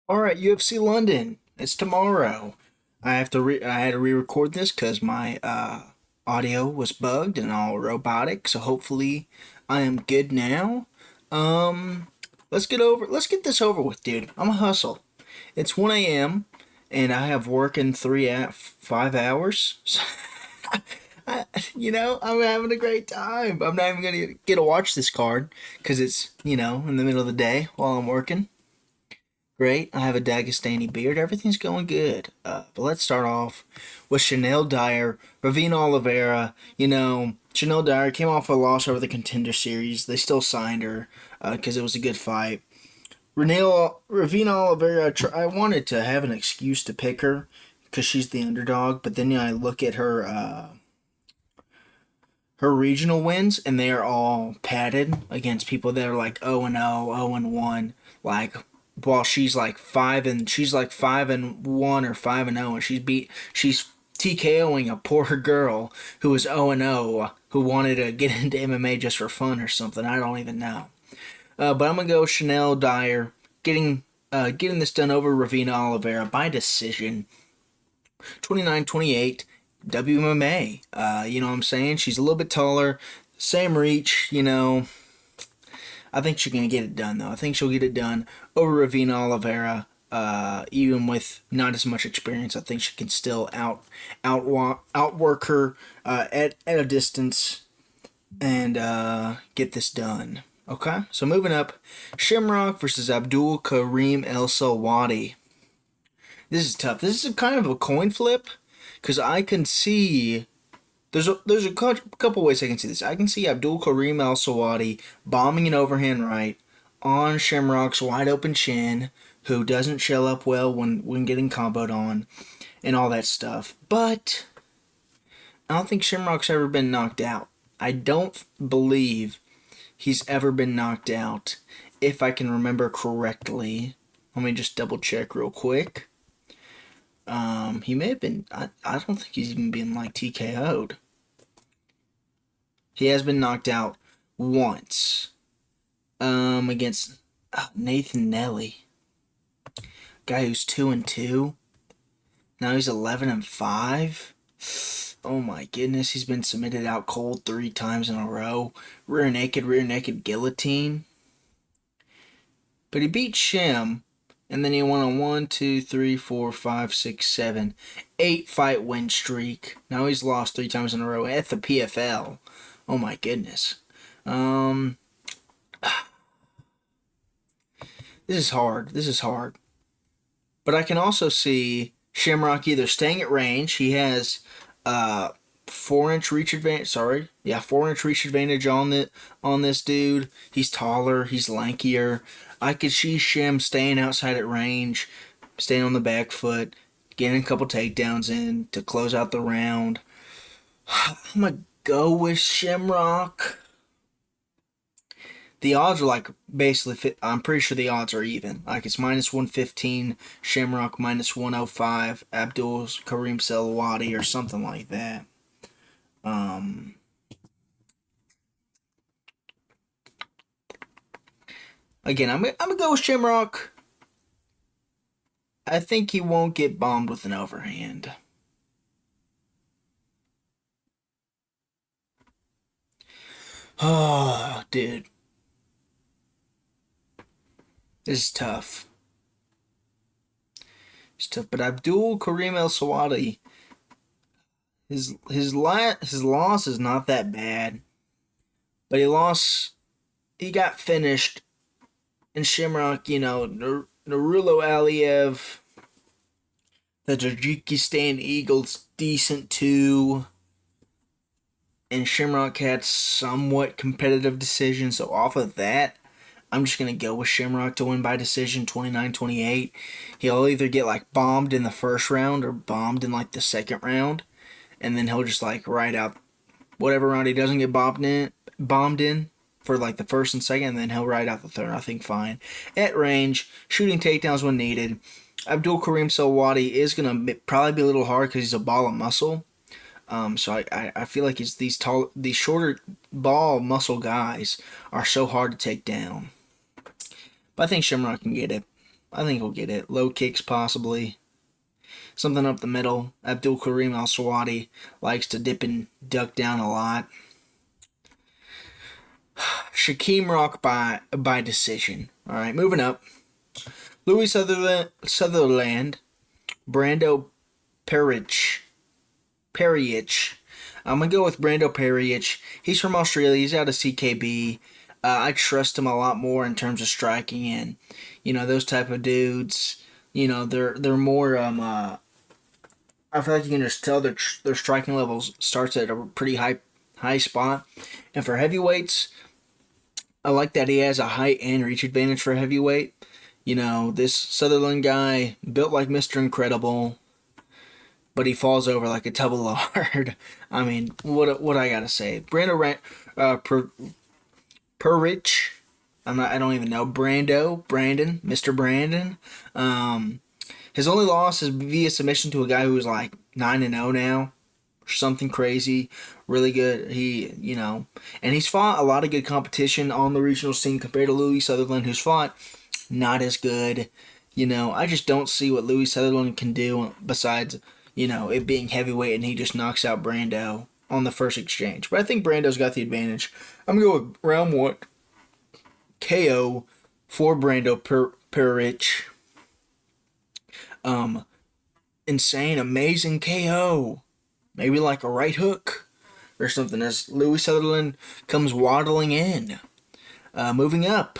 All right, UFC London. It's tomorrow. I had to re-record this because my audio was bugged and all robotic. So hopefully I am good now. Um, let's get this over with, dude. I'm a hustle. It's 1 a.m. and I have work in 5 hours. I'm having a great time. I'm not even gonna get to watch this card because it's in the middle of the day while I'm working. Great. I have a Dagestani beard. Everything's going good. But let's start off with Chanel Dyer, Ravina Oliveira. Chanel Dyer came off a loss over the Contender Series. They still signed her because it was a good fight. Ravina Oliveira, I wanted to have an excuse to pick her because she's the underdog, but then I look at her regional wins, and they are all padded against people that are like 0 and 0, 0 and 1. Like while she's like 5 and 1 or 5 and 0, and she's TKOing a poor girl who was 0 and 0 who wanted to get into MMA just for fun or something. I don't even know. But I'm gonna go Chanel Dyer getting this done over Ravina Oliveira by decision. 29-28 WMMA. You know what I'm saying? She's a little bit taller, same reach, I think she's going to get it done, though. I think she'll get it done over Ravina Oliveira. Even with not as much experience, I think she can still outwork her at a distance and get this done. Okay, so moving up, Shamrock versus Abdul Karim El Salwati. This is tough. This is kind of a coin flip because I can see there's a couple ways I can see this. I can see Abdul Karim Al Sawadi bombing an overhand right on Shamrock's wide open chin, who doesn't shell up well when getting comboed on, and all that stuff. But I don't think Shamrock's ever been knocked out. I don't believe he's ever been knocked out, if I can remember correctly. Let me just double check real quick. He may have been. I don't think he's even been like TKO'd. He has been knocked out once. Against Nathan Nelly, guy who's 2-2. Now he's 11-5. Oh my goodness, he's been submitted out cold 3 times in a row. Rear naked guillotine. But he beat Shim, and then he won a 1, 2, 3, 4, 5, 6, 7, 8 fight win streak. Now he's lost 3 times in a row at the PFL. Oh my goodness. This is hard. This is hard. But I can also see Shamrock either staying at range. He has 4-inch reach advantage. Sorry, yeah, 4-inch reach advantage on this dude. He's taller. He's lankier. I could see Shim staying outside at range, staying on the back foot, getting a couple takedowns in to close out the round. I'm gonna go with Shamrock. The odds are like basically, I'm pretty sure the odds are even. Like it's minus 115, Shamrock minus 105, Abdul Karim Selwadi or something like that. Um, Again, I'm gonna go with Shamrock. I think he won't get bombed with an overhand. Oh, dude, this is tough. It's tough, but Abdul Karim El Sawadi, his loss is not that bad, but he got finished, and Shamrock, Narulo Aliev, the Tajikistan Eagles, decent too, and Shamrock had somewhat competitive decision, so off of that, I'm just going to go with Shamrock to win by decision 29-28. He'll either get like bombed in the first round or bombed in like the second round, and then he'll just like ride out whatever round he doesn't get bombed in for like the first and second, and then he'll ride out the third. I think fine. At range, shooting takedowns when needed. Abdul Karim Selwadi is gonna probably be a little hard because he's a ball of muscle. So I feel like it's these shorter ball muscle guys are so hard to take down. But I think Shamrock can get it. I think he'll get it. Low kicks, possibly. Something up the middle. Abdul Karim Al Swati likes to dip and duck down a lot. Shaquem Rock by decision. All right, moving up. Louis Sutherland, Brando Peric. I'm going to go with Brando Peric. He's from Australia. He's out of CKB. I trust him a lot more in terms of striking and, those type of dudes. They're more, I feel like you can just tell their striking levels starts at a pretty high spot. And for heavyweights, I like that he has a height and reach advantage for heavyweight. This Sutherland guy, built like Mr. Incredible, but he falls over like a tub of lard. I mean, what I gotta say? Brando Perich. I don't even know. Mr. Brandon. His only loss is via submission to a guy who's like 9-0 now, or something crazy. Really good. And he's fought a lot of good competition on the regional scene compared to Louis Sutherland, who's fought not as good. I just don't see what Louis Sutherland can do besides, it being heavyweight and he just knocks out Brando on the first exchange. But I think Brando's got the advantage. I'm going to go with round 1 KO for Brando Perich. Insane, amazing KO. Maybe like a right hook or something as Louis Sutherland comes waddling in. Moving up,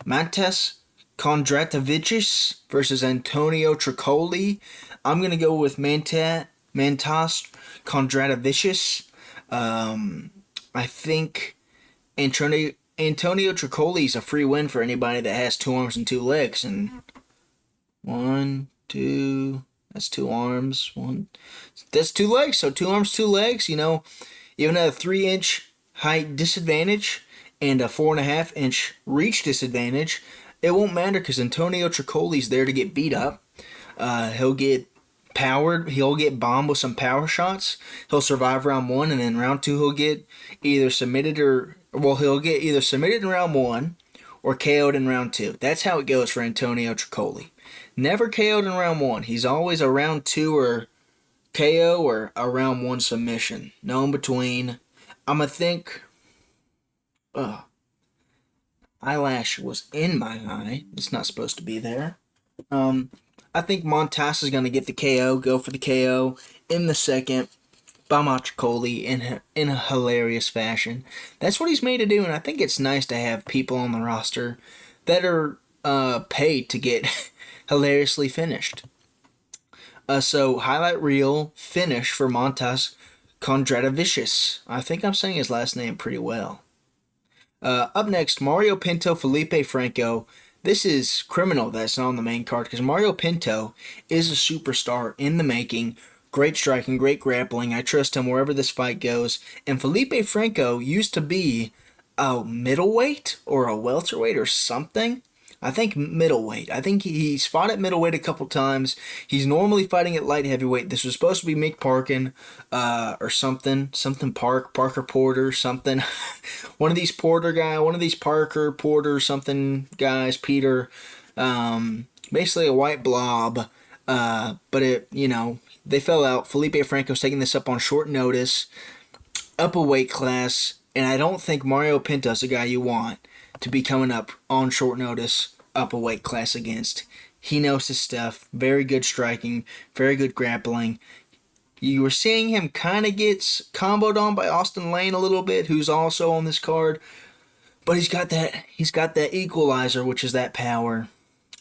Mantas Kondratovicius versus Antonio Tricoli. I'm going to go with Mantas Kondratovicius. I think Antonio Tricoli is a free win for anybody that has 2 arms and 2 legs. And 1, 2, that's 2 arms. 1, that's 2 legs. So 2 arms, 2 legs. Even at a 3-inch height disadvantage and a 4.5-inch reach disadvantage, it won't matter because Antonio Tricoli's there to get beat up. He'll get powered. He'll get bombed with some power shots. He'll survive round 1, and then round 2 he'll get either submitted he'll get either submitted in round 1 or KO'd in round 2. That's how it goes for Antonio Tricoli. Never KO'd in round 1. He's always a round 2 or KO or a round 1 submission. No in between. I'm going to think... eyelash was in my eye. It's not supposed to be there. I think Montas is going to get the KO, go for the KO in the second. Tricoli in a hilarious fashion. That's what he's made to do, and I think it's nice to have people on the roster that are paid to get hilariously finished. So, highlight reel finish for Montas Kondratovicius. I think I'm saying his last name pretty well. Up next, Mario Pinto, Felipe Franco. This is criminal that's not on the main card because Mario Pinto is a superstar in the making. Great striking, great grappling. I trust him wherever this fight goes. And Felipe Franco used to be a middleweight or a welterweight or something. I think middleweight. I think he's fought at middleweight a couple times. He's normally fighting at light heavyweight. This was supposed to be Mick Parkin or something Parker Porter, something. One of these Parker Porter, something guys, Peter. Basically a white blob. But they fell out. Felipe Franco's taking this up on short notice, up a weight class, and I don't think Mario Pinto's the guy you want to be coming up on short notice, up a weight class against. He knows his stuff. Very good striking, very good grappling. You were seeing him kind of get comboed on by Austin Lane a little bit, who's also on this card, but he's got that equalizer, which is that power,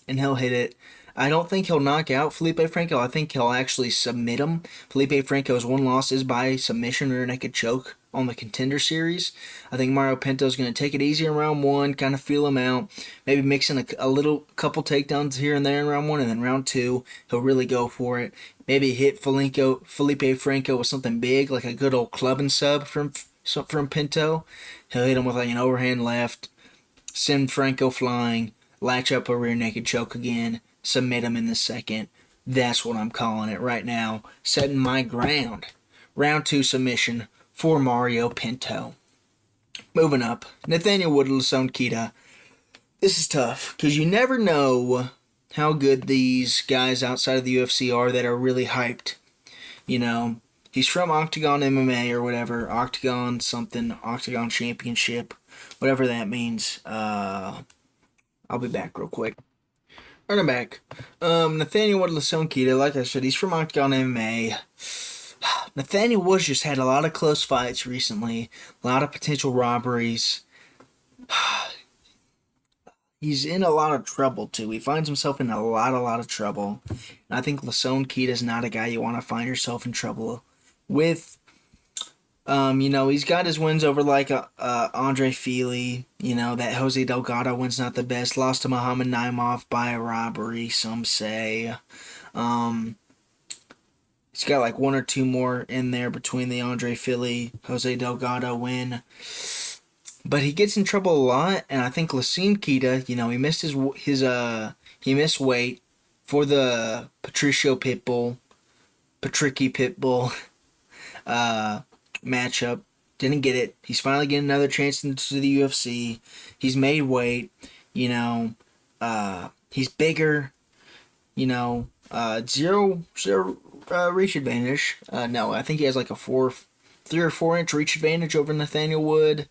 and he'll hit it. I don't think he'll knock out Felipe Franco. I think he'll actually submit him. Felipe Franco's one loss is by submission or naked choke on the Contender Series. I think Mario Pinto's going to take it easy in round 1, kind of feel him out, maybe mix in a couple takedowns here and there in round 1, and then round 2, he'll really go for it. Maybe hit Felipe Franco with something big, like a good old club and sub from Pinto. He'll hit him with like an overhand left, send Franco flying, latch up a rear naked choke again, submit him in the second. That's what I'm calling it right now. Setting my ground. Round 2 submission for Mario Pinto. Moving up, Nathaniel Wood Losene Keita. This is tough because you never know how good these guys outside of the UFC are that are really hyped. You know, he's from Octagon MMA or whatever, Octagon something, Octagon Championship, whatever that means. I'll be back real quick. Right, I'm back. Nathaniel Wood Losene Keita, like I said, he's from Octagon MMA. Nathaniel Wood's just had a lot of close fights recently, a lot of potential robberies. He's in a lot of trouble too. He finds himself in a lot of trouble. And I think Losene Keita is not a guy you want to find yourself in trouble with. He's got his wins over like Andre Fili. That Jose Delgado win's not the best. Lost to Muhammad Naimov by a robbery, some say. He's got like one or two more in there between the Andre Fili, Jose Delgado win. But he gets in trouble a lot, and I think Losene Keita, he missed he missed weight for the Patricky Pitbull matchup. Didn't get it. He's finally getting another chance into the UFC. He's made weight. He's bigger. Zero reach advantage. No, I think he has like a 3 or 4 inch reach advantage over Nathaniel Wood.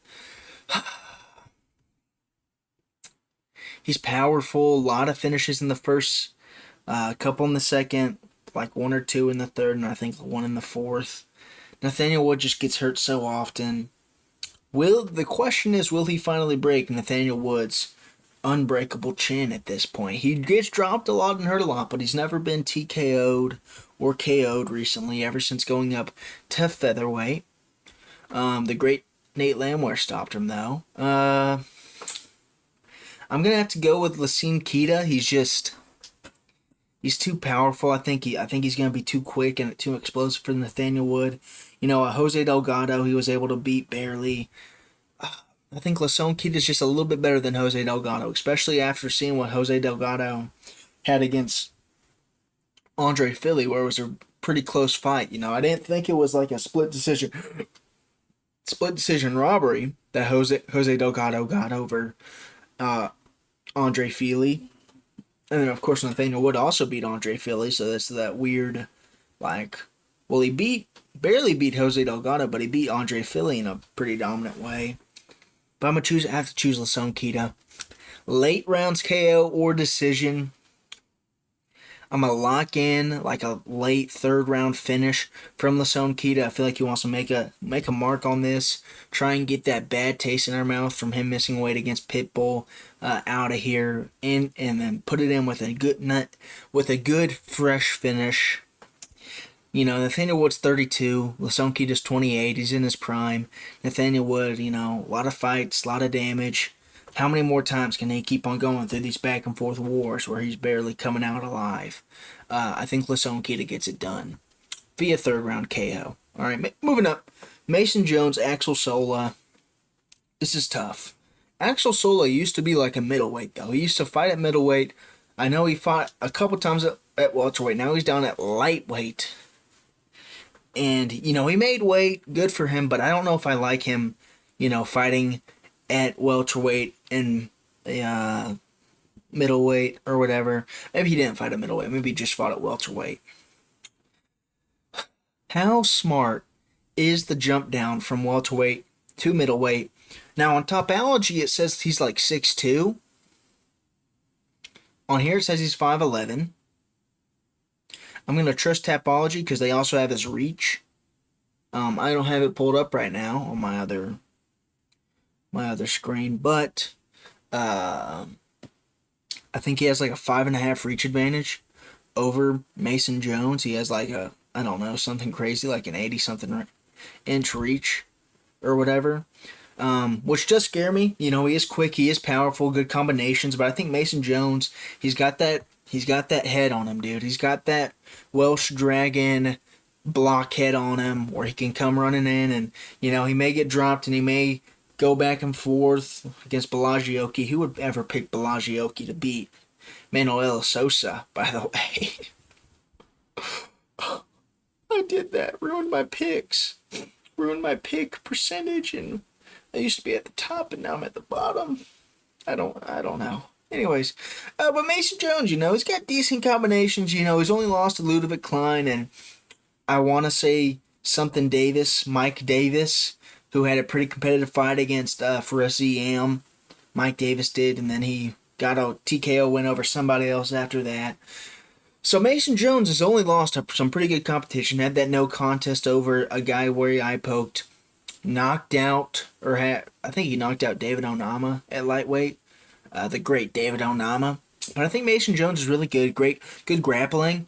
He's powerful. A lot of finishes in the first, couple in the second, like 1 or 2 in the third, and I think 1 in the fourth. Nathaniel Wood just gets hurt so often. The question is, will he finally break Nathaniel Wood's unbreakable chin at this point? He gets dropped a lot and hurt a lot, but he's never been TKO'd or KO'd recently, ever since going up to featherweight. The great Nate Landwehr stopped him, though. I'm going to have to go with Losene Keita. He's too powerful. I think he's going to be too quick and too explosive for Nathaniel Wood. Jose Delgado, he was able to beat barely. I think Losene Keita is just a little bit better than Jose Delgado, especially after seeing what Jose Delgado had against Andre Fili, where it was a pretty close fight. I didn't think it was like a split decision robbery that Jose Delgado got over Andre Fili. And then, of course, Nathaniel Wood also beat Andre Fili, so that's that weird, he barely beat Jose Delgado, but he beat Andre Fili in a pretty dominant way. But I have to choose Losene Keita. Late rounds KO or decision. I'm going to lock in like a late third round finish from Losene Keita. I feel like he wants to make a mark on this. Try and get that bad taste in our mouth from him missing weight against Pitbull out of here. And then put it in with a good fresh finish. Nathaniel Wood's 32. Losene Keita's 28. He's in his prime. Nathaniel Wood, a lot of fights, a lot of damage. How many more times can he keep on going through these back and forth wars where he's barely coming out alive? I think Losene Keita gets it done via third round KO. All right, moving up. Mason Jones, Axel Sola. This is tough. Axel Sola used to be like a middleweight, though. He used to fight at middleweight. I know he fought a couple times at welterweight. Now he's down at lightweight. And, he made weight. Good for him, but I don't know if I like him, fighting at welterweight and middleweight or whatever. Maybe he didn't fight at middleweight. Maybe he just fought at welterweight. How smart is the jump down from welterweight to middleweight? Now, on Topology, it says he's like 6'2". On here, it says he's 5'11". I'm going to trust Topology because they also have his reach. I don't have it pulled up right now on my other screen, but I think he has like a 5.5 reach advantage over Mason Jones. He has like something crazy, like an 80-something inch reach or whatever, which does scare me. He is quick, he is powerful, good combinations, but I think Mason Jones, he's got that head on him, dude. He's got that Welsh Dragon blockhead on him where he can come running in and, he may get dropped and he may go back and forth against Belagioki. Who would ever pick Belagioki to beat Manuel Sosa, by the way? I did that. Ruined my picks. Ruined my pick percentage, and I used to be at the top and now I'm at the bottom. I don't know. Anyways, but Mason Jones, he's got decent combinations. He's only lost to Ludovic Klein and I want to say something Davis, Mike Davis, who had a pretty competitive fight against Ferrucci Am. Mike Davis did, and then he got a TKO win over somebody else after that. So Mason Jones has only lost to some pretty good competition. Had that no contest over a guy where he eye poked, knocked out, I think he knocked out David Onama at lightweight, the great David Onama. But I think Mason Jones is really good. Good grappling.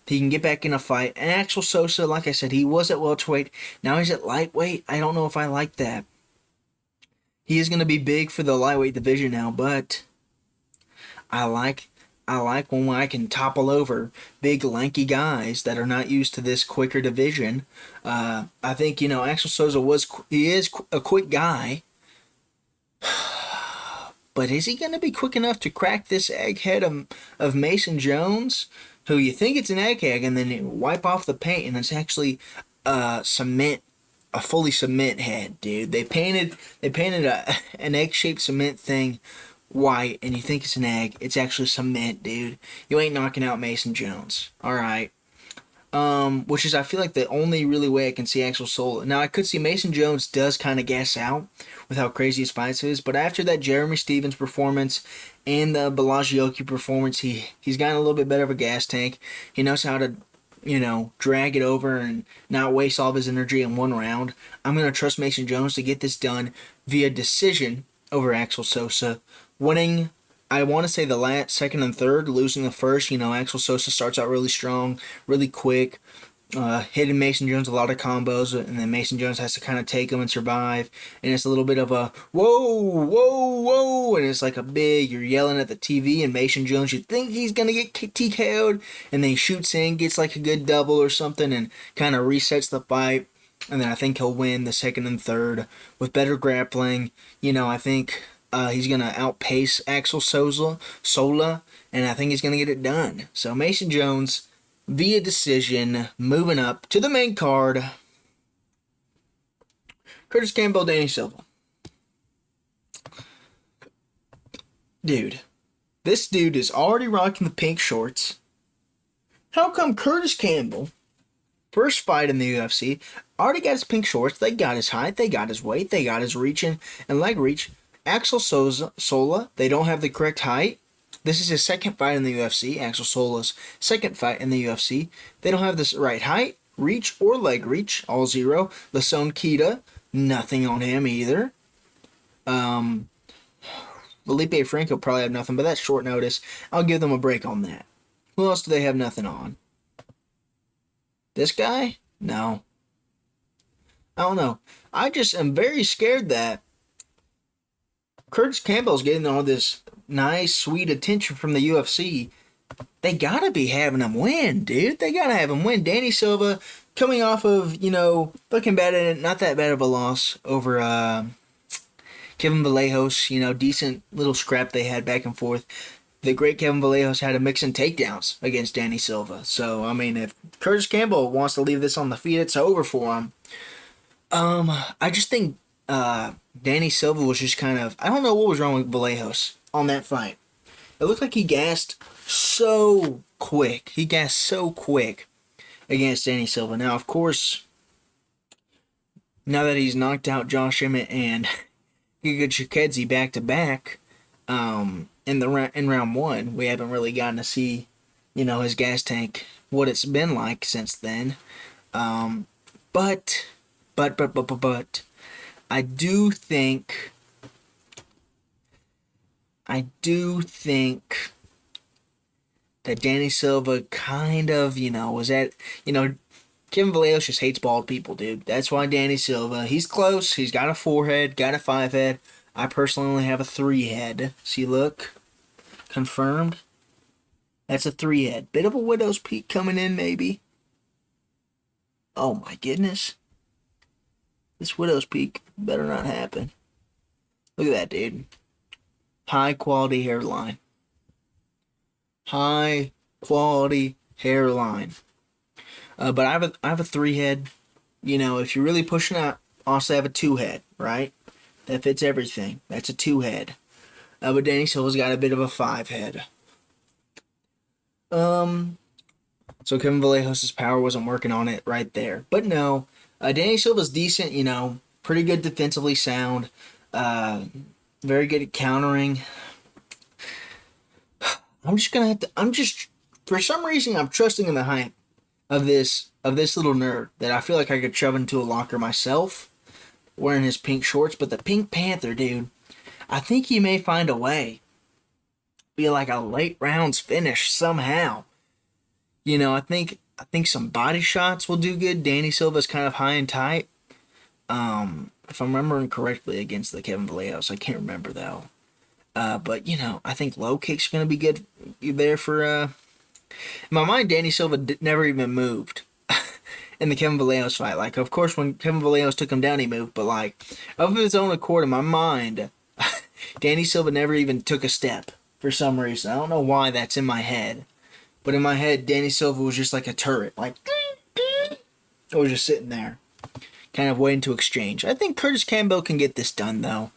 He can get back in a fight. And Axel Sosa, like I said, he was at welterweight. Now he's at lightweight. I don't know if I like that. He is going to be big for the lightweight division now, but I like when I can topple over big lanky guys that are not used to this quicker division. I think Axel Sosa is a quick guy. But is he going to be quick enough to crack this egghead of Mason Jones, who you think it's an egghead, and then you wipe off the paint, and it's actually a fully cement head, dude. They painted an egg-shaped cement thing white, and you think it's an egg. It's actually cement, dude. You ain't knocking out Mason Jones. All right. Which is, I feel like, the only really way I can see Axel Sola. Now, I could see Mason Jones does kind of gas out with how crazy his fights is, but after that Jeremy Stevens performance and the Bellagioki performance, he's gotten a little bit better of a gas tank. He knows how to, drag it over and not waste all of his energy in one round. I'm going to trust Mason Jones to get this done via decision over Axel Sosa, winning, I want to say the second and third, losing the first. Axel Sosa starts out really strong, really quick, hitting Mason Jones a lot of combos, and then Mason Jones has to kind of take him and survive. And it's a little bit of a whoa, whoa, whoa, and it's like you're yelling at the TV, and Mason Jones, you think he's going to get TKO'd, and then he shoots in, gets like a good double or something, and kind of resets the fight. And then I think he'll win the second and third with better grappling. I think he's going to outpace Axel Sola, and I think he's going to get it done. So Mason Jones, via decision, moving up to the main card. Kurtis Campbell Danny Silva. Dude, this dude is already rocking the pink shorts. How come Kurtis Campbell, first fight in the UFC, already got his pink shorts, they got his height, they got his weight, they got his reach and leg reach. Axel Sola, they don't have the correct height. This is his second fight in the UFC. Axel Sola's second fight in the UFC. They don't have this right height, reach, or leg reach. All zero. Losene Keita, nothing on him either. Felipe Franco probably have nothing, but that's short notice. I'll give them a break on that. Who else do they have nothing on? This guy? No. I don't know. I just am very scared that Kurtis Campbell's getting all this nice, sweet attention from the UFC. They gotta be having him win, dude. They gotta have him win. Danny Silva, coming off of, looking bad at it, not that bad of a loss over Kevin Vallejos, decent little scrap they had back and forth. The great Kevin Vallejos had a mix in takedowns against Danny Silva. So, if Kurtis Campbell wants to leave this on the feet, it's over for him. I just think Danny Silva was just kind of, I don't know what was wrong with Vallejos on that fight. It looked like he gassed so quick. Against Danny Silva. Now, of course, now that he's knocked out Josh Emmett and Giga Chikadze back to back, in round one, we haven't really gotten to see, his gas tank, what it's been like since then. But I do think that Danny Silva kind of, was at, Kevin Vallejos just hates bald people, dude. That's why Danny Silva, he's close. He's got a 4-head, got a 5-head. I personally only have a 3-head. See, look. Confirmed. That's a 3-head. Bit of a widow's peak coming in, maybe. Oh, my goodness. This widow's peak better not happen. Look at that, dude. High quality hairline. High quality hairline. But I have a 3-head. If you're really pushing out, also have a 2-head, right? That fits everything. That's a 2-head. But Danny Silva's got a bit of a 5 head. So Kevin Vallejos' power wasn't working on it right there. But no, Danny Silva's decent, pretty good defensively sound, very good at countering. For some reason, I'm trusting in the hype of this little nerd that I feel like I could shove into a locker myself, wearing his pink shorts. But the Pink Panther, dude, I think he may find a way. Be like a late rounds finish somehow. I think some body shots will do good. Danny Silva's kind of high and tight. If I'm remembering correctly against the Kevin Vallejos, I can't remember though. But I think low kicks are gonna be good there for. In my mind, Danny Silva never even moved in the Kevin Vallejos fight. Like, of course, when Kevin Vallejos took him down, he moved. But like, of his own accord, in my mind, Danny Silva never even took a step for some reason. I don't know why that's in my head. But in my head, Danny Silva was just like a turret. Like, I was just sitting there, kind of waiting to exchange. I think Kurtis Campbell can get this done, though.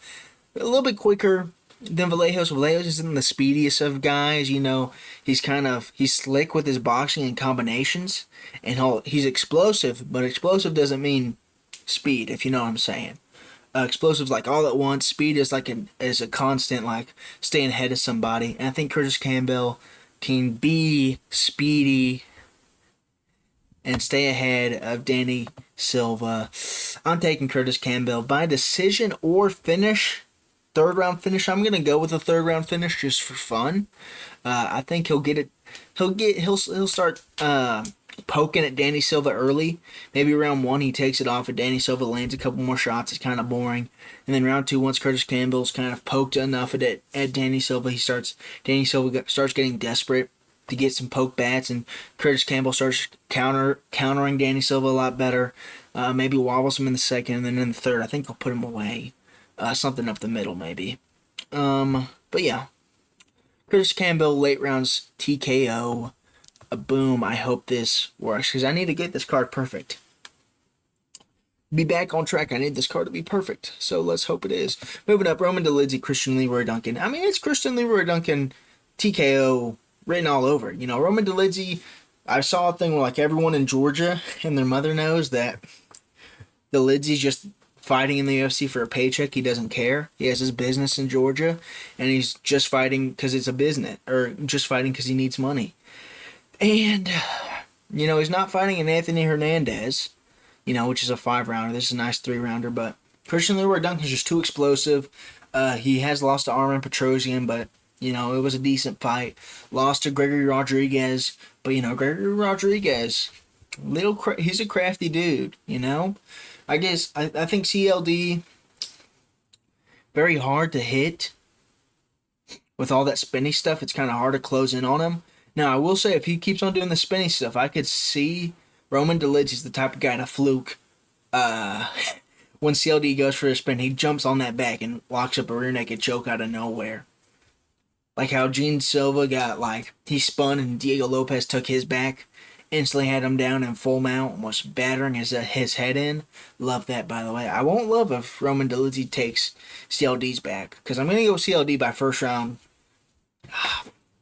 A little bit quicker than Vallejos. Vallejos isn't the speediest of guys, he's slick with his boxing and combinations. And he's explosive, but explosive doesn't mean speed, if you know what I'm saying. Explosive's like all at once. Speed is like is a constant, like staying ahead of somebody. And I think Kurtis Campbell can be speedy and stay ahead of Danny Silva. I'm taking Kurtis Campbell by decision or finish. Third round finish. I'm gonna go with a third round finish just for fun. I think he'll get it. He'll start poking at Danny Silva early. Maybe round 1 he takes it off, and Danny Silva lands a couple more shots. It's kind of boring. And then round 2, once Kurtis Campbell's kind of poked enough at Danny Silva, Danny Silva starts getting desperate to get some poke bats, and Kurtis Campbell starts countering Danny Silva a lot better. Maybe wobbles him in the second, and then in the third, I think he'll put him away. Something up the middle, maybe. But yeah. Kurtis Campbell, late rounds TKO. Boom. I hope this works, because I need to get this card perfect. Be back on track. I need this card to be perfect. So let's hope it is. Moving up, Roman Dolidze, Christian Leroy Duncan. I mean, it's Christian Leroy Duncan TKO written all over. Roman Dolidze, I saw a thing where like everyone in Georgia and their mother knows that Dolidze's just fighting in the UFC for a paycheck. He doesn't care. He has his business in Georgia, and he's just fighting because it's a business, or just fighting because he needs money. And, he's not fighting an Anthony Hernandez, which is a 5-rounder. This is a nice 3-rounder, but Christian Leroy Duncan's just too explosive. He has lost to Arman Petrosyan, but, it was a decent fight. Lost to Gregory Rodriguez, but, Gregory Rodriguez, he's a crafty dude, I guess, I think CLD, very hard to hit. With all that spinny stuff, it's kind of hard to close in on him. Now, I will say, if he keeps on doing the spinny stuff, I could see Roman Dolidze's the type of guy to fluke. When CLD goes for a spin, he jumps on that back and locks up a rear naked choke out of nowhere. Like how Gene Silva he spun and Diego Lopez took his back, instantly had him down in full mount and was battering his head in. Love that, by the way. I won't love if Roman Dolidze takes CLD's back, because I'm going to go CLD by first round.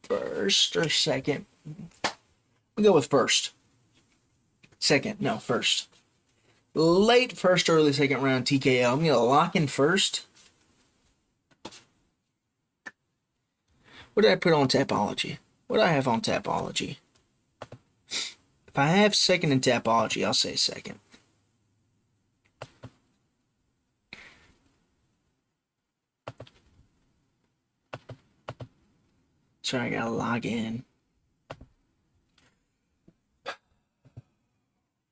First or second? We go with first. First. Late first, early second round TKO. I'm going to lock in first. What did I put on Tapology? What do I have on Tapology? If I have second in Tapology, I'll say second. Sorry, I gotta log in.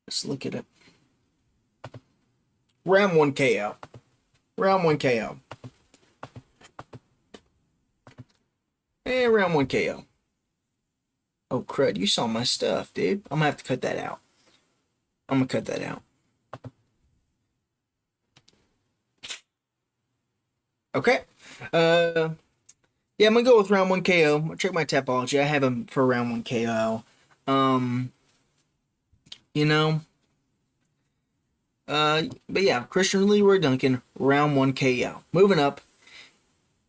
Let's look at it. Round 1 KO. Round 1 KO. And round 1 KO. Oh, crud. You saw my stuff, dude. I'm gonna have to cut that out. Okay. Yeah, I'm gonna go with round 1 KO. I'll check my Tapology. I have him for round 1 KO. But yeah, Christian Leroy Duncan, round 1 KO. Moving up,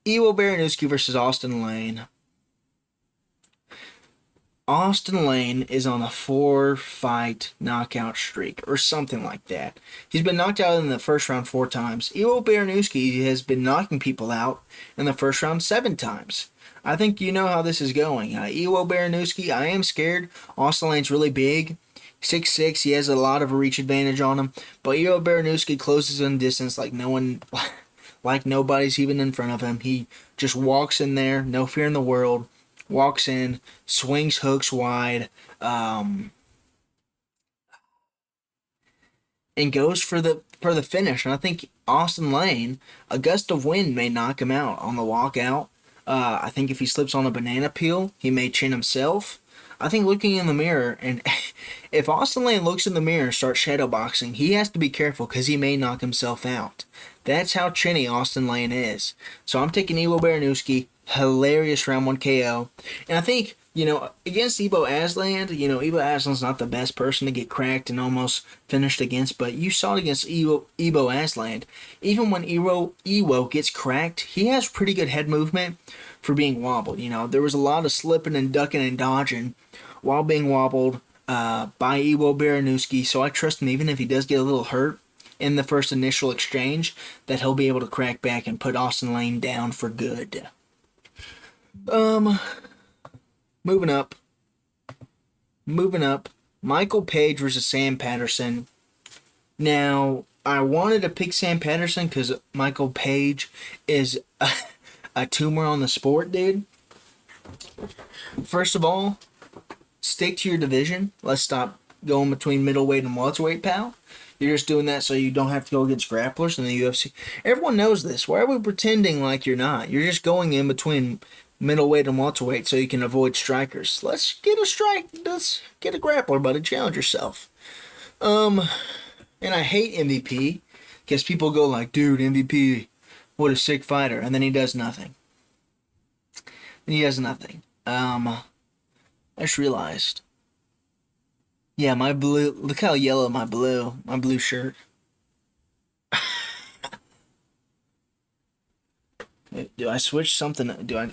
Iwo Baranuski versus Austin Lane. Austin Lane is on a 4-fight knockout streak or something like that. He's been knocked out in the first round 4 times. Iwo Baranuski has been knocking people out in the first round 7 times. I think you know how this is going. Iwo Baranuski, I am scared. Austin Lane's really big. 6'6", he has a lot of a reach advantage on him. But Iwo Baranuski closes in distance like no one, like nobody's even in front of him. He just walks in there, no fear in the world. Walks in, swings hooks wide, and goes for the finish. And I think Austin Lane, a gust of wind may knock him out on the walkout. I think if he slips on a banana peel, he may chin himself. I think looking in the mirror, and if Austin Lane looks in the mirror and starts shadowboxing, he has to be careful because he may knock himself out. That's how chinny Austin Lane is. So I'm taking Iwo Baranuski. Hilarious round 1 KO. And I think, against Ibo Aslan, Ibo Aslan's not the best person to get cracked and almost finished against, but you saw it against Ibo Aslan. Even when Iwo gets cracked, he has pretty good head movement for being wobbled. There was a lot of slipping and ducking and dodging while being wobbled by Iwo Baranuski, so I trust him even if he does get a little hurt in the first initial exchange, that he'll be able to crack back and put Austin Lane down for good. Moving up. Michael Page versus Sam Patterson. Now, I wanted to pick Sam Patterson because Michael Page is a tumor on the sport, dude. First of all, stick to your division. Let's stop going between middleweight and welterweight, pal. You're just doing that so you don't have to go against grapplers in the UFC. Everyone knows this. Why are we pretending like you're not? You're just going in between middleweight and welterweight so you can avoid strikers. Let's get a grappler, buddy. Challenge yourself. And I hate MVP because people go like, dude, MVP, what a sick fighter, and then he does nothing. I just realized. Yeah, my blue. Look how yellow my blue shirt. Do I switch something? Do I?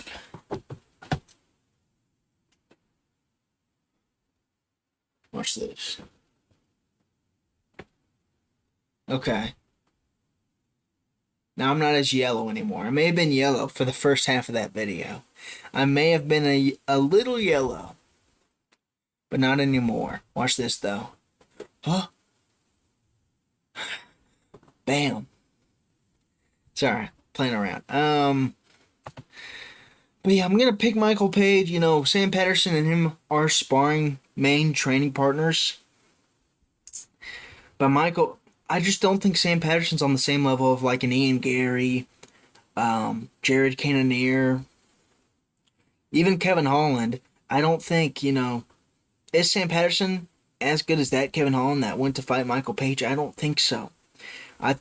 Watch this. Okay. Now I'm not as yellow anymore. I may have been yellow for the first half of that video. I may have been a little yellow. But not anymore. Watch this, though. Huh? Bam. Sorry, playing around. But yeah, I'm going to pick Michael Page. Sam Patterson and him are sparring main training partners. But I just don't think Sam Patterson's on the same level of like an Ian Gary, Jared Cannonier, even Kevin Holland. I don't think, is Sam Patterson as good as that Kevin Holland that went to fight Michael Page? I don't think so. I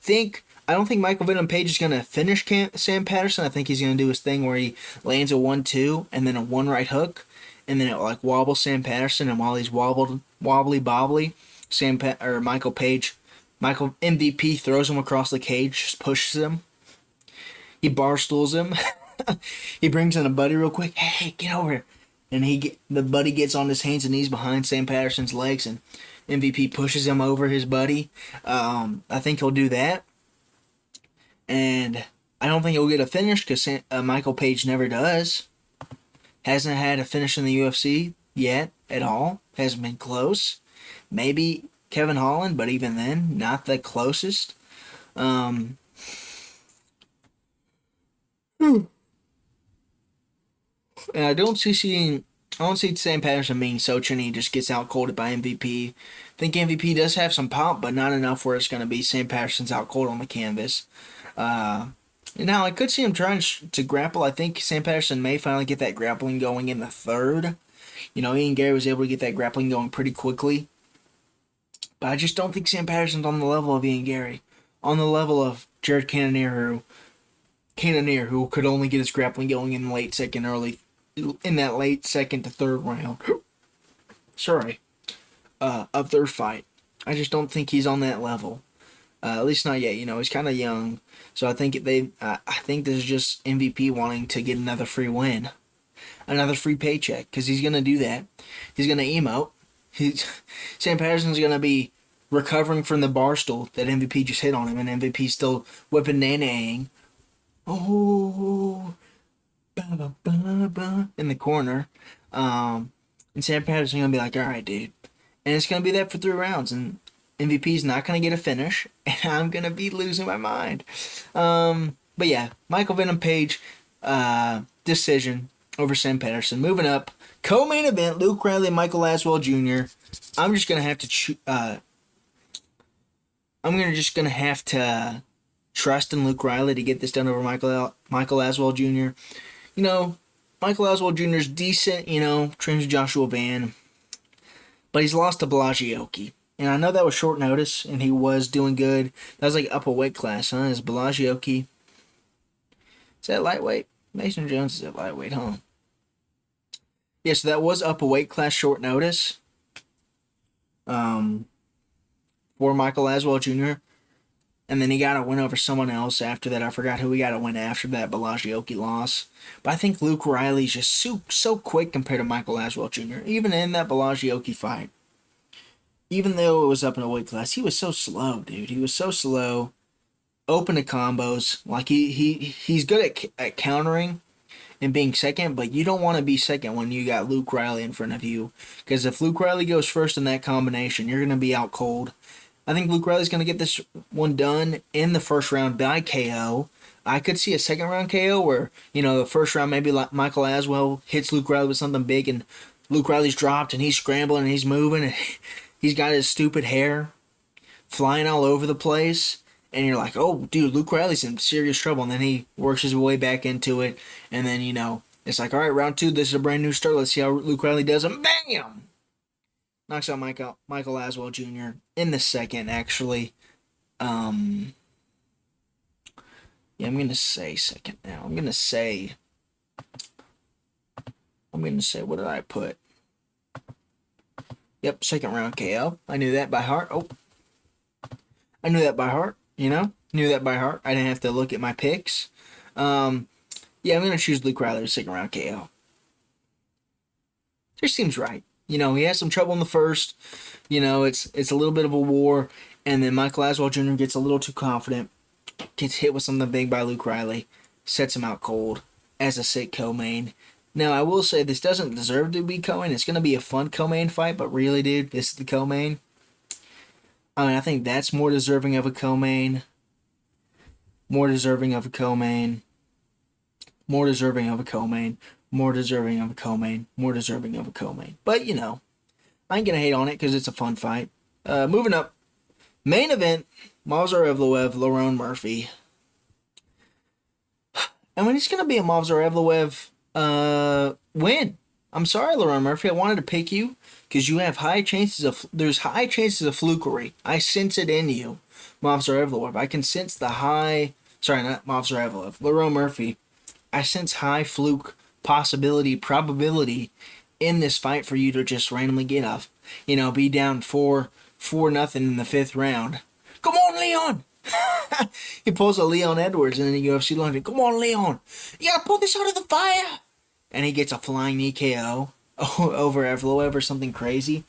don't think Michael Venom Page is going to finish Sam Patterson. I think he's going to do his thing where he lands a 1-2 and then a 1 right hook, and then it like wobbles Sam Patterson, and while he's wobbly bobbly, Michael MVP throws him across the cage, just pushes him. He bar stools him. He brings in a buddy real quick. Hey, get over here. And the buddy gets on his hands and knees behind Sam Patterson's legs, and MVP pushes him over his buddy. I think he'll do that. And I don't think he'll get a finish because Michael Page never does. Hasn't had a finish in the UFC yet at all. Hasn't been close. Maybe Kevin Holland, but even then, not the closest. And I don't see Sam Patterson being so chinny he just gets out-colded by MVP. I think MVP does have some pop, but not enough where it's going to be Sam Patterson's out-cold on the canvas. Now, I could see him trying to grapple. I think Sam Patterson may finally get that grappling going in the third. Ian Gary was able to get that grappling going pretty quickly. But I just don't think Sam Patterson's on the level of Ian Gary. On the level of Jared Cannonier, who could only get his grappling going in that late second to third round. Sorry. Of their fight. I just don't think he's on that level. At least not yet. He's kind of young. So I think this is just MVP wanting to get another free win, another free paycheck, because he's gonna do that. He's gonna emote. He's Sam Patterson's gonna be recovering from the bar stool that MVP just hit on him, and MVP's still whipping nana-ing. Oh, ba, ba, ba, ba, in the corner. And Sam Patterson's gonna be like, all right, dude. And it's gonna be that for 3 rounds, and MVP's not gonna get a finish, and I'm gonna be losing my mind. But yeah, Michael Venom Page, decision over Sam Patterson. Moving up, co-main event: Luke Riley, Micheal Aswell Jr. I'm just gonna have to trust in Luke Riley to get this done over Micheal Aswell Jr. Micheal Aswell Jr. is decent. Trains with Joshua Van, but he's lost to Bellagioki. And I know that was short notice, and he was doing good. That was like up a weight class, huh? Is Bellagioki? Is that lightweight? Mason Jones is at lightweight, huh? Yeah, so that was up a weight class, short notice. For Micheal Aswell Jr. And then he got a win over someone else after that. I forgot who he got a win after that Bellagioki loss. But I think Luke Riley's just so quick compared to Micheal Aswell Jr. Even in that Bellagioki fight. Even though it was up in a weight class, he was so slow, dude. He was so slow. Open to combos. Like, he's good at countering and being second, but you don't want to be second when you got Luke Riley in front of you. Because if Luke Riley goes first in that combination, you're going to be out cold. I think Luke Riley's going to get this one done in the first round by KO. I could see a second round KO where, the first round maybe like Micheal Aswell hits Luke Riley with something big and Luke Riley's dropped and he's scrambling and he's moving and he's got his stupid hair flying all over the place. And you're like, oh, dude, Luke Riley's in serious trouble. And then he works his way back into it. And then, it's like, all right, round 2, this is a brand new start. Let's see how Luke Riley does. And bam! Knocks out Micheal Aswell Jr. in the second, actually. Yeah, I'm going to say second now. I'm going to say, what did I put? Yep, second round KO. I knew that by heart. I knew that by heart, Knew that by heart. I didn't have to look at my picks. Yeah, I'm going to choose Luke Riley second round KO. Just seems right. He has some trouble in the first. It's a little bit of a war. And then Micheal Aswell Jr. gets a little too confident. Gets hit with something big by Luke Riley. Sets him out cold as a sick co-main. Now, I will say this doesn't deserve to be co-main. It's going to be a fun co-main fight. But really, dude, this is the co-main. I think that's more deserving of a co-main. More deserving of a co-main. More deserving of a co-main. More deserving of a co-main. More deserving of a co-main. But, I ain't going to hate on it because it's a fun fight. Moving up. Main event. Movsar Evloev, Riley Murphy. It's going to be a Movsar Evloev win. I'm sorry, Riley Murphy. I wanted to pick you because you have there's high chances of flukery. I sense it in you, Movsar Evloev. I can sense the high, sorry, not Movsar Evloev, Riley Murphy. I sense high fluke probability in this fight for you to just randomly get up. Be down 4-0 in the 5th round. Come on, Leon! He pulls a Leon Edwards in the UFC London. Come on, Leon! You gotta pull this out of the fire! And he gets a flying knee KO over Evloev or something crazy.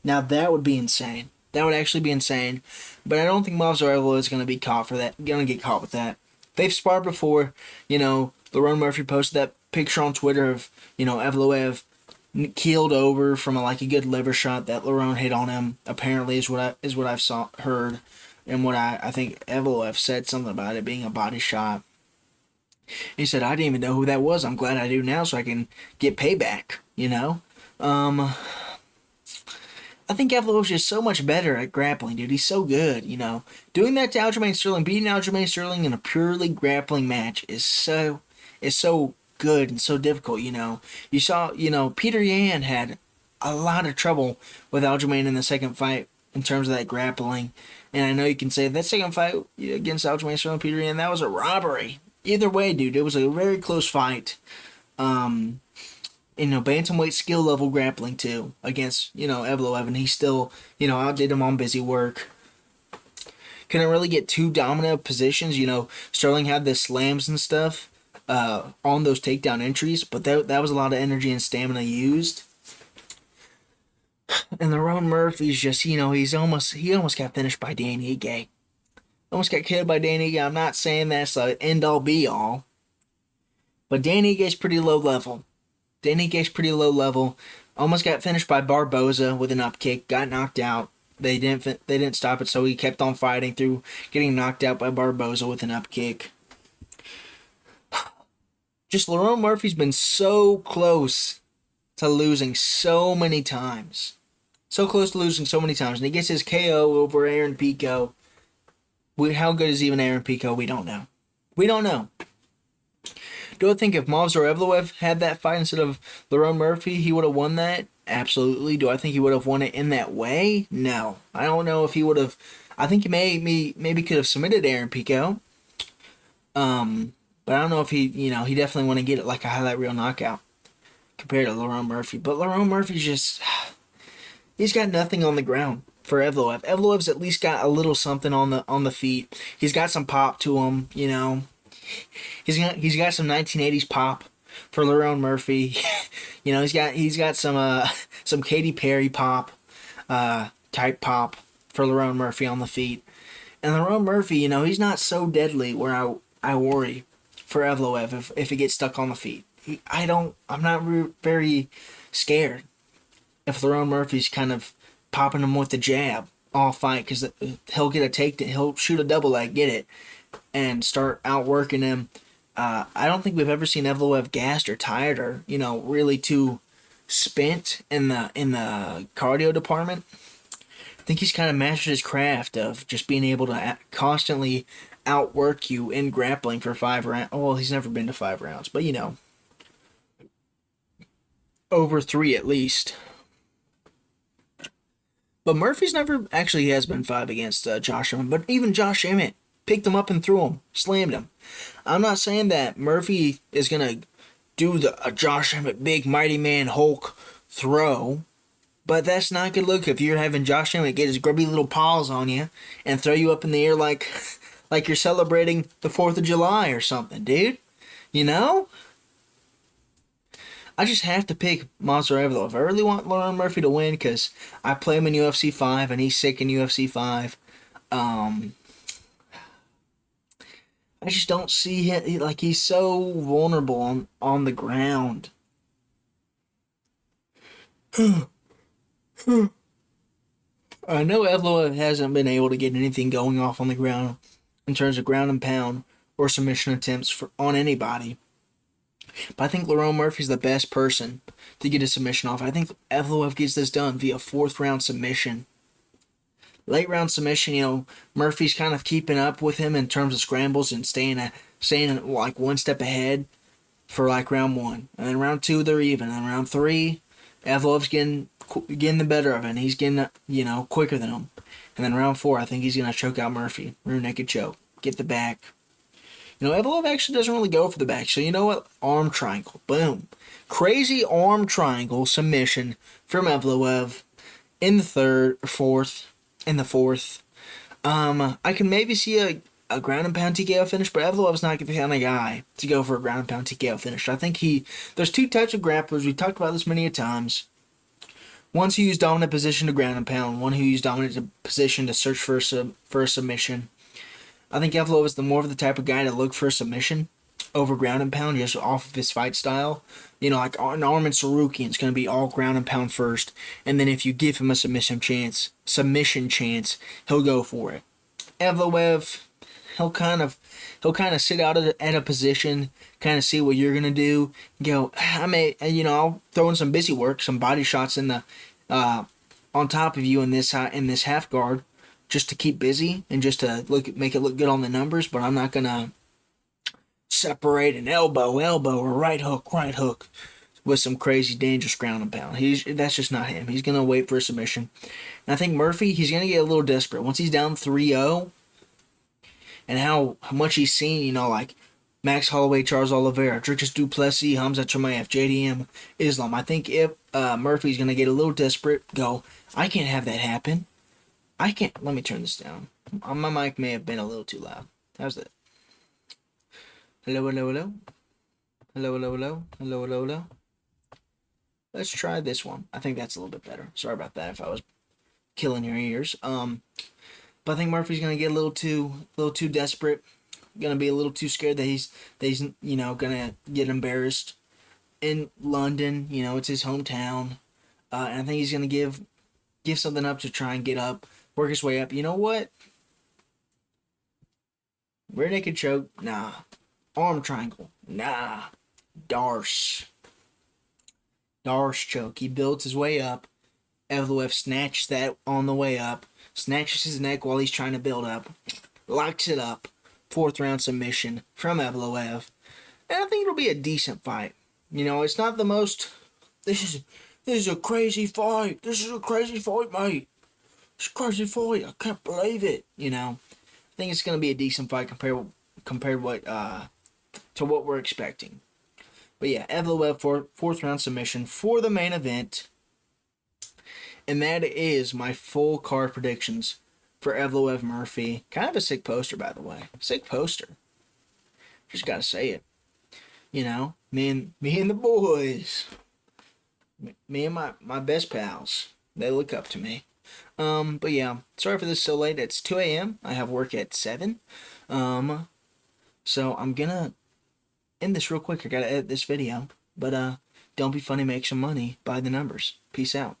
Now that would be insane. That would actually be insane. But I don't think Movsar Evloev is going to be caught for that. Going to get caught with that. They've sparred before. Riley Murphy posted that picture on Twitter of, Evloev keeled over from a good liver shot that Lerone hit on him. Apparently is what I've heard, and what I think Evloev said something about it being a body shot. He said, I didn't even know who that was. I'm glad I do now so I can get payback, I think Evloev's just so much better at grappling, dude. He's so good, Doing that to Aljamain Sterling, beating Aljamain Sterling in a purely grappling match is so good and so difficult, You saw, Peter Yan had a lot of trouble with Aljamain in the second fight in terms of that grappling. And I know you can say that second fight against Aljamain Sterling and Peter Yan, that was a robbery. Either way, dude, it was a very close fight. Bantamweight skill level grappling too against, Evloev, and he still, outdid him on busy work. couldn't really get too dominant positions. Sterling had the slams and stuff on those takedown entries, but that was a lot of energy and stamina used. And Lerone Murphy's just, he almost got finished by Danny Ige. Almost got killed by Danny Ige. I'm not saying that's an end all be all, but Danny Ige's pretty low level. Almost got finished by Barboza with an up kick. Got knocked out. They didn't stop it, so he kept on fighting through getting knocked out by Barboza with an up kick. Just Lerone Murphy's been so close to losing so many times. And he gets his KO over Aaron Pico. How good is even Aaron Pico? We don't know. Do I think if Movs or Evloev had that fight instead of Lerone Murphy, he would have won that? Absolutely. Do I think he would have won it in that way? No. I don't know if he would have. I think he maybe could have submitted Aaron Pico. But I don't know if he definitely want to get it like a highlight reel knockout compared to Lerone Murphy. But Lerone Murphy's just, he's got nothing on the ground for Evloev. Evloev's at least got a little something on the feet. He's got some pop to him, He's got some 1980s pop for Lerone Murphy. He's got some Katy Perry pop, type pop for Lerone Murphy on the feet. And Lerone Murphy, he's not so deadly where I worry for Evloev if he gets stuck on the feet. I'm not very scared if Lerone Murphy's kind of popping him with the jab all fight, because he'll get a takedown, he'll shoot a double leg, get it, and start outworking him. I don't think we've ever seen Evloev gassed or tired or really too spent in the cardio department. I think he's kind of mastered his craft of just being able to constantly outwork you in grappling for 5 rounds. Well, he's never been to 5 rounds, but over 3 at least. But Murphy's never actually has been 5 against Josh Emmett, but even Josh Emmett picked him up and threw him, slammed him. I'm not saying that Murphy is going to do a Josh Emmett big mighty man Hulk throw, but that's not good look if you're having Josh Emmett get his grubby little paws on you and throw you up in the air like you're celebrating the 4th of July or something, dude. I just have to pick Monster Evloev. I really want Lerone Murphy to win because I play him in UFC 5 and he's sick in UFC 5. I just don't see him, he's so vulnerable on the ground. I know Evloev hasn't been able to get anything going off on the ground in terms of ground and pound or submission attempts on anybody. But I think Lerone Murphy's the best person to get a submission off. I think Evloev gets this done via 4th round submission. Late round submission, Murphy's kind of keeping up with him in terms of scrambles and staying like 1 step ahead for round 1. And then round 2 they're even. And round 3, Evloev's getting the better of it. And he's getting quicker than him. And then round 4, I think he's gonna choke out Murphy. Rear naked choke. Get the back. Evloev actually doesn't really go for the back. So you know what? Arm triangle. Boom. Crazy arm triangle submission from Evloev in the 3rd, 4th, in the 4th. I can maybe see a ground and pound TKO finish, but Evloev's not the kind of guy to go for a ground and pound TKO finish. I think there's 2 types of grapplers. We talked about this many a times. Ones who use dominant position to ground and pound. One who use dominant position to search for a submission. I think Evloev is more of the type of guy to look for a submission over ground and pound just off of his fight style. Like an Arman Sarukian is going to be all ground and pound first, and then if you give him a submission chance, he'll go for it. Evloev, he'll kind of sit out at a position, kind of see what you're going to do. Go, I'll throw in some busy work, some body shots in the on top of you in this half guard, just to keep busy and just to make it look good on the numbers, but I'm not going to separate an elbow, or right hook with some crazy dangerous ground and pound. That's just not him. He's going to wait for a submission. And I think Murphy, he's going to get a little desperate. Once he's down 3-0, and how much he's seen, like Max Holloway, Charles Oliveira, Dricus du Plessis, Hamza Chimaev, JDM, Islam. I think if Murphy's going to get a little desperate, go, I can't have that happen. I can't. Let me turn this down. My mic may have been a little too loud. How's that? Hello, hello, hello. Hello, hello, hello. Hello, hello, hello. Let's try this one. I think that's a little bit better. Sorry about that if I was killing your ears. But I think Murphy's gonna get a little too desperate. Gonna be a little too scared that he's gonna get embarrassed in London. It's his hometown, and I think he's gonna give something up to try and get up, work his way up. You know what? Rear naked choke, nah. Arm triangle, nah. Darce choke. He builds his way up. Evloev snatches that on the way up, snatches his neck while he's trying to build up, locks it up. 4th round submission from Evloev. And I think it'll be a decent fight. It's not the most. This is a crazy fight. This is a crazy fight, mate. It's a crazy fight. I can't believe it. I think it's gonna be a decent fight compared what to what we're expecting. But yeah, Evloev for 4th round submission for the main event. And that is my full card predictions for Evloev Murphy. Kind of a sick poster, by the way. Sick poster. Just gotta say it. Me and the boys. Me and my best pals. They look up to me. But yeah, sorry for this so late. It's 2 a.m. I have work at 7. So I'm gonna end this real quick. I gotta edit this video. But don't be funny, make some money. Buy the numbers. Peace out.